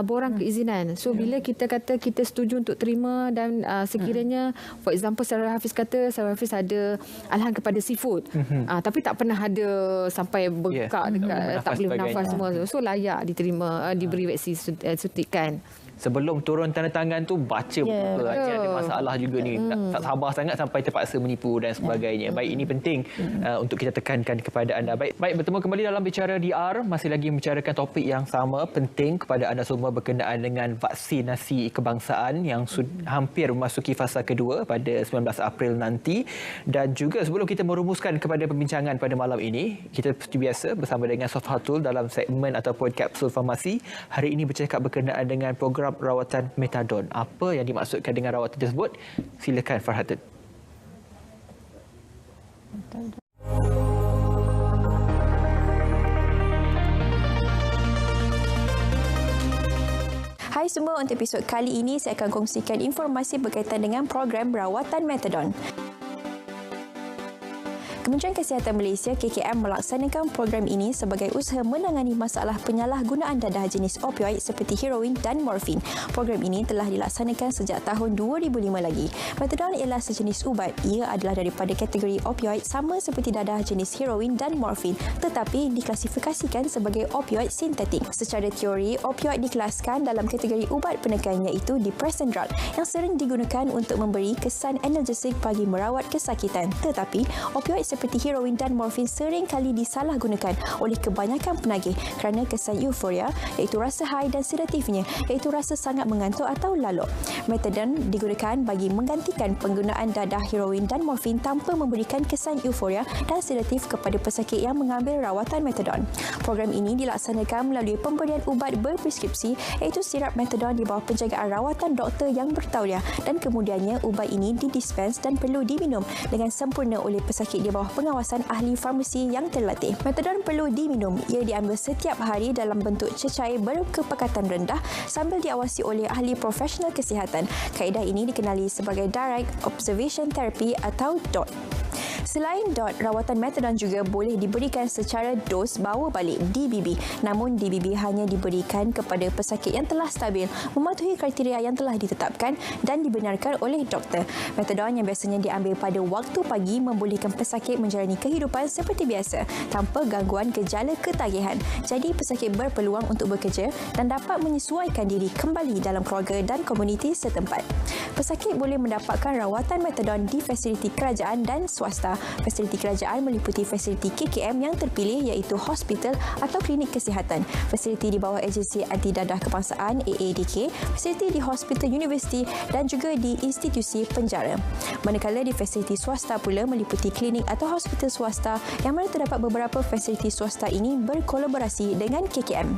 Speaker 2: borang keizinan. So bila kita kata kita setuju untuk terima dan sekiranya for example Saudara Hafiz kata Saudara Hafiz ada alahan kepada seafood, tapi tak pernah ada sampai bengkak dekat tak boleh bernafas semua, so layak diterima diberi vaksin suntikan.
Speaker 1: Sebelum turun tanda tangan tu baca buku. Ada masalah juga ni. Tak sabar sangat sampai terpaksa menipu dan sebagainya. Baik, ini penting untuk kita tekankan kepada anda. Baik, bertemu kembali dalam Bicara DR. Masih lagi membicarakan topik yang sama, penting kepada anda semua berkenaan dengan vaksinasi kebangsaan yang hampir memasuki fasa kedua pada 19 April nanti. Dan juga sebelum kita merumuskan kepada perbincangan pada malam ini, kita seperti biasa bersama dengan Sofhatul dalam segmen ataupun kapsul farmasi. Hari ini bercakap berkenaan dengan program rawatan metadon. Apa yang dimaksudkan dengan rawatan tersebut? Silakan Farhatun.
Speaker 6: Hai semua, untuk episod kali ini saya akan kongsikan informasi berkaitan dengan program rawatan metadon. Kementerian Kesihatan Malaysia KKM melaksanakan program ini sebagai usaha menangani masalah penyalahgunaan dadah jenis opioid seperti heroin dan morfin. Program ini telah dilaksanakan sejak tahun 2005 lagi. Metadon ialah sejenis ubat. Ia adalah daripada kategori opioid sama seperti dadah jenis heroin dan morfin, tetapi diklasifikasikan sebagai opioid sintetik. Secara teori, opioid dikelaskan dalam kategori ubat penekan iaitu depressant drug yang sering digunakan untuk memberi kesan analgesik bagi merawat kesakitan. Tetapi, opioid seperti heroin dan morfin sering kali disalahgunakan oleh kebanyakan penagih kerana kesan euforia iaitu rasa high dan sedatifnya iaitu rasa sangat mengantuk atau lalok. Metadon digunakan bagi menggantikan penggunaan dadah heroin dan morfin tanpa memberikan kesan euforia dan sedatif kepada pesakit yang mengambil rawatan metadon. Program ini dilaksanakan melalui pemberian ubat berpreskripsi iaitu sirap metadon di bawah penjagaan rawatan doktor yang bertauliah, dan kemudiannya ubat ini didispens dan perlu diminum dengan sempurna oleh pesakit di bawah pengawasan ahli farmasi yang terlatih. Metadon perlu diminum. Ia diambil setiap hari dalam bentuk cecair berkepekatan rendah sambil diawasi oleh ahli profesional kesihatan. Kaedah ini dikenali sebagai Direct Observation Therapy atau DOT. Selain DOT, rawatan metadon juga boleh diberikan secara dos bawa balik DBB. Namun DBB hanya diberikan kepada pesakit yang telah stabil, mematuhi kriteria yang telah ditetapkan dan dibenarkan oleh doktor. Metadon yang biasanya diambil pada waktu pagi membolehkan pesakit menjalani kehidupan seperti biasa tanpa gangguan gejala ketagihan. Jadi pesakit berpeluang untuk bekerja dan dapat menyesuaikan diri kembali dalam keluarga dan komuniti setempat. Pesakit boleh mendapatkan rawatan metadon di fasiliti kerajaan dan swasta Fasiliti kerajaan meliputi fasiliti KKM yang terpilih iaitu hospital atau klinik kesihatan, fasiliti di bawah agensi anti dadah kebangsaan AADK, fasiliti di hospital universiti dan juga di institusi penjara. Manakala di fasiliti swasta pula meliputi klinik atau hospital swasta yang mana terdapat beberapa fasiliti swasta ini berkolaborasi dengan KKM.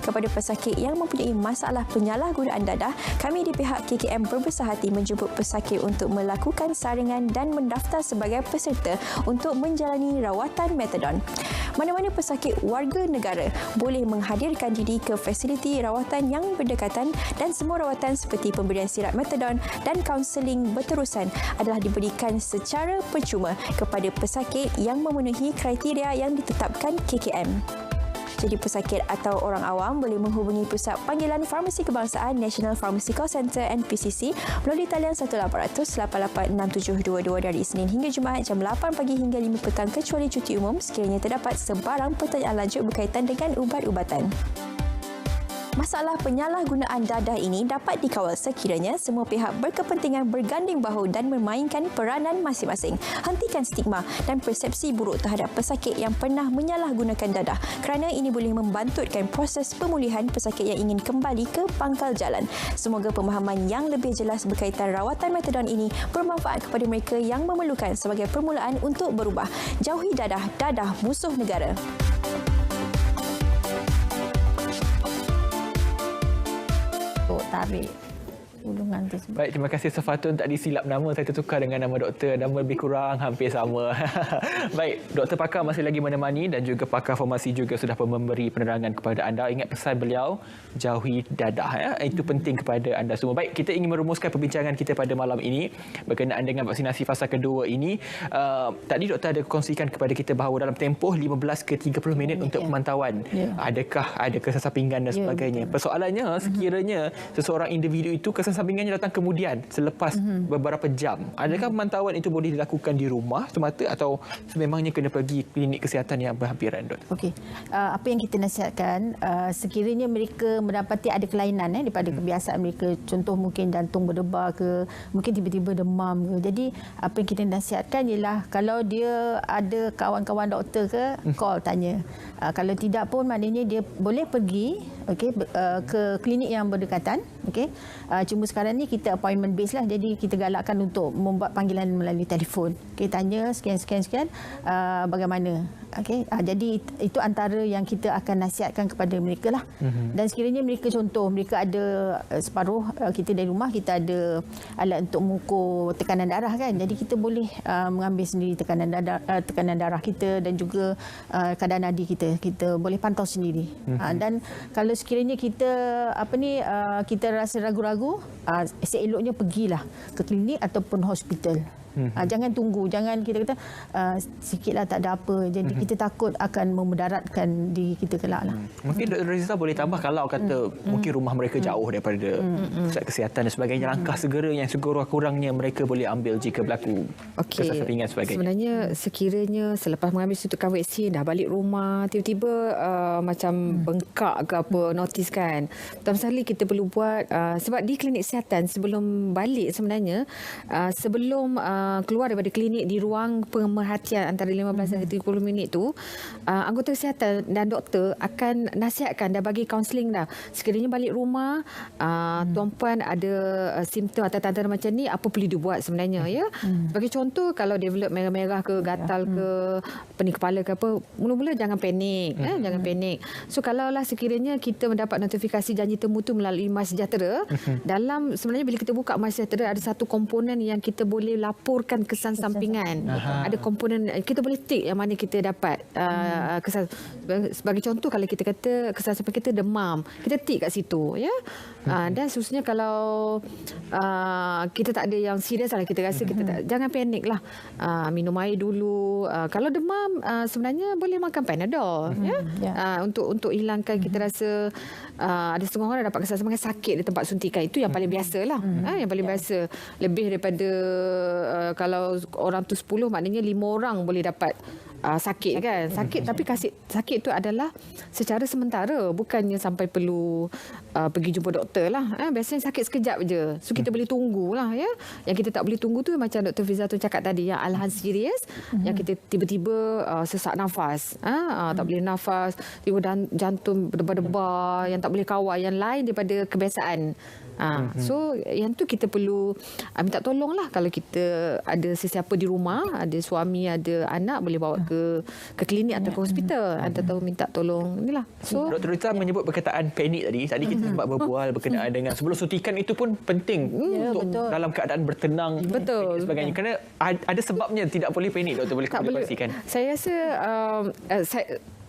Speaker 6: Kepada pesakit yang mempunyai masalah penyalahgunaan dadah, kami di pihak KKM berbesar hati menjemput pesakit untuk melakukan saringan dan mendaftar sebagai peserta untuk menjalani rawatan metadon. Mana-mana pesakit warga negara boleh menghadirkan diri ke fasiliti rawatan yang berdekatan dan semua rawatan seperti pemberian sirap metadon dan kaunseling berterusan adalah diberikan secara percuma kepada pesakit yang memenuhi kriteria yang ditetapkan KKM. Jadi pesakit atau orang awam boleh menghubungi Pusat Panggilan Farmasi Kebangsaan National Pharmacy Call Center NPCC melalui talian 1-800-886722 dari Isnin hingga Jumaat jam 8 pagi hingga 5 petang kecuali cuti umum sekiranya terdapat sebarang pertanyaan lanjut berkaitan dengan ubat-ubatan. Masalah penyalahgunaan dadah ini dapat dikawal sekiranya semua pihak berkepentingan berganding bahu dan memainkan peranan masing-masing. Hentikan stigma dan persepsi buruk terhadap pesakit yang pernah menyalahgunakan dadah kerana ini boleh membantutkan proses pemulihan pesakit yang ingin kembali ke pangkal jalan. Semoga pemahaman yang lebih jelas berkaitan rawatan metadon ini bermanfaat kepada mereka yang memerlukan sebagai permulaan untuk berubah. Jauhi dadah, dadah musuh negara.
Speaker 4: Tarik ulungan tu.
Speaker 1: Baik, terima kasih Safatun. Tak disilap nama, saya tertukar dengan nama doktor. Nama lebih kurang hampir sama. Baik, Doktor Pakar masih lagi menemani dan juga pakar farmasi juga sudah memberi penerangan kepada anda. Ingat pesan beliau, jauhi dadah. Ya? Itu penting kepada anda semua. Baik, kita ingin merumuskan perbincangan kita pada malam ini berkenaan dengan vaksinasi fasa kedua ini. Tadi doktor ada kongsikan kepada kita bahawa dalam tempoh 15 ke 30 minit untuk pemantauan. Adakah ada kesan sampingan dan sebagainya. Persoalannya, sekiranya seseorang individu itu kesan sampingannya datang kemudian selepas beberapa jam. Adakah pemantauan itu boleh dilakukan di rumah semata atau sememangnya kena pergi klinik kesihatan yang berhampiran, Dok?
Speaker 4: Okey. Apa yang kita nasihatkan, sekiranya mereka mendapati ada kelainan daripada kebiasaan mereka, contoh mungkin jantung berdebar ke, mungkin tiba-tiba demam ke. Jadi apa yang kita nasihatkan ialah kalau dia ada kawan-kawan doktor ke, call tanya. Kalau tidak pun maknanya dia boleh pergi ke klinik yang berdekatan. Cuma sekarang ni kita appointment based lah, jadi kita galakkan untuk membuat panggilan melalui telefon. Tanya sekian bagaimana. Jadi itu antara yang kita akan nasihatkan kepada mereka lah. Dan sekiranya mereka contoh mereka ada separuh, kita dari rumah kita ada alat untuk mengukur tekanan darah kan. Jadi kita boleh mengambil sendiri tekanan darah kita dan juga kadar nadi kita boleh pantau sendiri. Dan kalau sekiranya kita kita rasa ragu-ragu, seeloknya pergilah ke klinik ataupun hospital. Jangan tunggu, jangan kita kata sikitlah tak ada apa. Jadi kita takut akan memudaratkan diri kita kelak lah.
Speaker 1: Mungkin Dr. Rizal boleh tambah kalau kata mungkin rumah mereka jauh daripada pusat kesihatan dan sebagainya, langkah segera yang sekurang-kurangnya mereka boleh ambil jika berlaku kesan sampingan sebagainya.
Speaker 2: Sebenarnya sekiranya selepas mengambil suntikan vaksin dah balik rumah, tiba-tiba macam bengkak ke apa, notis kan. Pertama sekali kita perlu buat sebab di klinik kesihatan sebelum balik sebenarnya sebelum keluar daripada klinik di ruang pemerhatian antara 15 dan 30 minit tu, anggota kesihatan dan doktor akan nasihatkan dan bagi kaunseling dah. Sekiranya balik rumah, tuan-puan ada simptom atau tanda macam ni, apa perlu dibuat sebenarnya ya. Bagi contoh, kalau develop merah-merah ke, gatal ke, pening kepala ke apa, mula-mula jangan panik. Jangan panik. So kalaulah sekiranya kita mendapat notifikasi janji temu tu melalui MySejahtera, dalam sebenarnya bila kita buka MySejahtera ada satu komponen yang kita boleh laporkan kesan sampingan. Ada komponen kita boleh tick yang mana kita dapat kesan. Sebagai contoh, kalau kita kata kesan sampingan kita demam, kita tick kat situ ya. Dan khususnya kalau kita tak ada yang serius lah, kita rasa kita tak, jangan panik lah. Minum air dulu. Kalau demam sebenarnya boleh makan Panadol ya. Untuk hilangkan kita rasa ada setengah orang dapat kesan sampingan sakit di tempat suntikan. Itu yang paling biasa lah. Yang paling biasa. Lebih daripada kalau orang tu 10, maknanya 5 orang boleh dapat sakit kan. Sakit tapi sakit tu adalah secara sementara, bukannya sampai perlu pergi jumpa doktor lah. Biasanya sakit sekejap je. So kita boleh tunggulah ya. Yang kita tak boleh tunggu tu macam Dr. Fizatun cakap tadi, yang alahan serius, yang kita tiba-tiba sesak nafas. Tak boleh nafas, tiba jantung berdebar-debar, yang tak boleh kawal, yang lain daripada kebiasaan. So yang tu kita perlu minta tolong lah. Kalau kita ada sesiapa di rumah, ada suami, ada anak, boleh bawa ke klinik atau ke hospital atau minta tolong inilah. So
Speaker 1: Dr. Rita menyebut perkataan panik tadi kita sempat berbual berkenaan dengan sebelum suntikan itu pun penting untuk dalam keadaan bertenang dan sebagainya. Kerana ada sebabnya tidak boleh panik, doktor boleh kongsikan.
Speaker 2: Saya rasa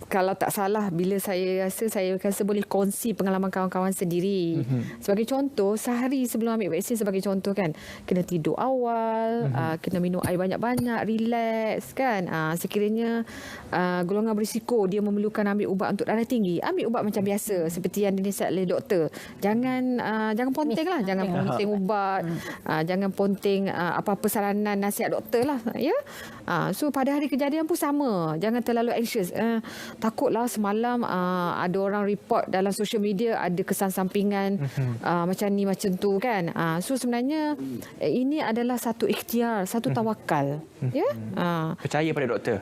Speaker 2: kalau tak salah, bila saya rasa boleh kongsi pengalaman kawan-kawan sendiri. Sebagai contoh, sehari sebelum ambil vaksin, sebagai contoh kan, kena tidur awal, kena minum air banyak-banyak, relax kan. Sekiranya golongan berisiko dia memerlukan ambil ubat untuk darah tinggi, ambil ubat macam biasa seperti yang dinasihat oleh doktor. Jangan ponteng lah, jangan ponteng ubat, jangan ponteng apa-apa saranan nasihat doktor lah ya. So pada hari kejadian pun sama, jangan terlalu anxious. Takutlah semalam ada orang report dalam social media ada kesan sampingan macam ni macam tu kan. So sebenarnya ini adalah satu ikhtiar, satu tawakal ya.
Speaker 1: Percaya pada doktor.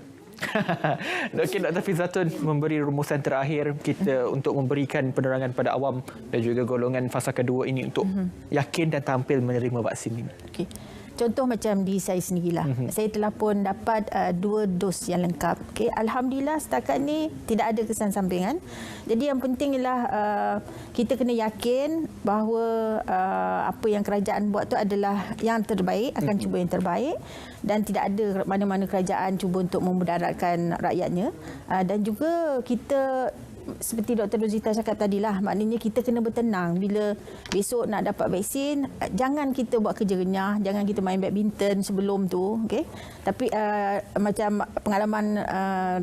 Speaker 1: Dr. Fizatun memberi rumusan terakhir kita untuk memberikan penerangan pada awam dan juga golongan fasa kedua ini untuk yakin dan tampil menerima vaksin ini.
Speaker 4: Okey. Contoh macam di saya sendirilah. Saya telah pun dapat 2 dos yang lengkap. Okay. Alhamdulillah setakat ni tidak ada kesan sampingan. Jadi yang penting ialah kita kena yakin bahawa apa yang kerajaan buat tu adalah yang terbaik, akan cuba yang terbaik, dan tidak ada mana-mana kerajaan cuba untuk memudaratkan rakyatnya. Dan juga kita seperti Dr. Rozita cakap tadilah, maknanya kita kena bertenang bila besok nak dapat vaksin. Jangan kita buat kerja renyah, jangan kita main badminton sebelum tu, okey. Tapi macam pengalaman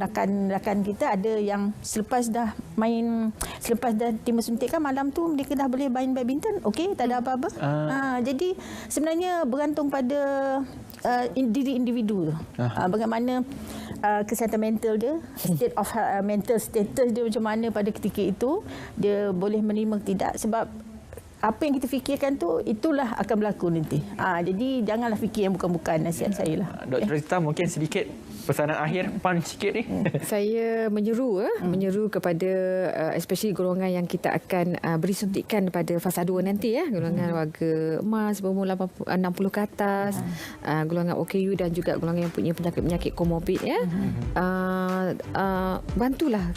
Speaker 4: rakan-rakan kita ada yang selepas dah terima suntikan malam tu mereka dah boleh main badminton, okey, tak ada apa-apa. Jadi sebenarnya bergantung pada diri individu tu. Bagaimana kesihatan mental dia, state of mental status dia macam mana pada ketika itu, dia boleh menerima tidak. Sebab apa yang kita fikirkan tu, itulah akan berlaku nanti. Jadi janganlah fikir yang bukan-bukan, nasihat saya lah.
Speaker 1: Dr. Rita, mungkin sedikit pesanan akhir, punch sikit ni.
Speaker 2: Saya menyeru kepada especially golongan yang kita akan beri suntikan pada fasa 2 nanti ya, golongan warga emas berumur 60 ke atas, golongan OKU dan juga golongan yang punya penyakit-penyakit komorbid ya. Bantulah,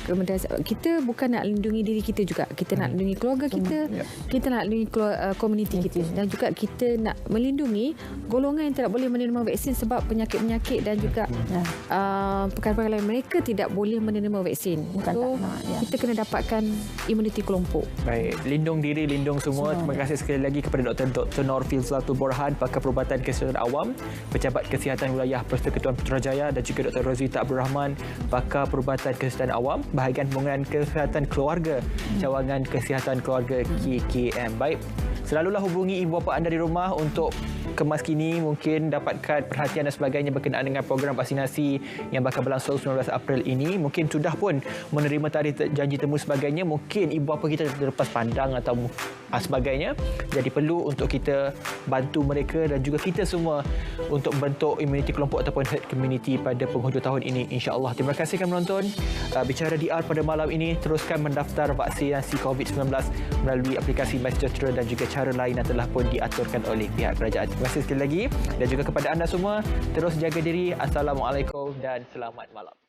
Speaker 2: kita bukan nak lindungi diri kita juga, kita nak lindungi keluarga kita, kita nak lindungi komuniti kita, dan juga kita nak melindungi golongan yang tidak boleh menerima vaksin sebab penyakit-penyakit dan juga perkara-perkara lain. Mereka tidak boleh menerima vaksin. So kita kena dapatkan imuniti kelompok.
Speaker 1: Baik, lindung diri, lindung semua. Terima kasih sekali lagi kepada Dr. Nur Fizatun Borhan, Pakar Perubatan Kesihatan Awam, Pejabat Kesihatan Wilayah Persekutuan Putrajaya, dan juga Dr. Rozita Abdul Rahman, Pakar Perubatan Kesihatan Awam, Bahagian Pembangunan Kesihatan Keluarga, Cawangan Kesihatan Keluarga KKM. Baik, selalulah hubungi ibu bapa anda di rumah untuk kemas kini, mungkin dapatkan perhatian dan sebagainya berkenaan dengan program vaksinasi yang bakal berlangsung 19 April ini. Mungkin sudah pun menerima tarikh janji temu sebagainya. Mungkin ibu bapa kita terlepas pandang atau sebagainya. Jadi perlu untuk kita bantu mereka dan juga kita semua untuk membentuk imuniti kelompok ataupun herd community pada penghujung tahun ini, insya-Allah. Terima kasih kerana menonton Bicara DR pada malam ini. Teruskan mendaftar vaksinasi COVID-19 melalui aplikasi MySejahtera dan juga cara lain yang telah pun diaturkan oleh pihak kerajaan. Terima kasih sekali lagi, dan juga kepada anda semua, terus jaga diri. Assalamualaikum dan selamat malam.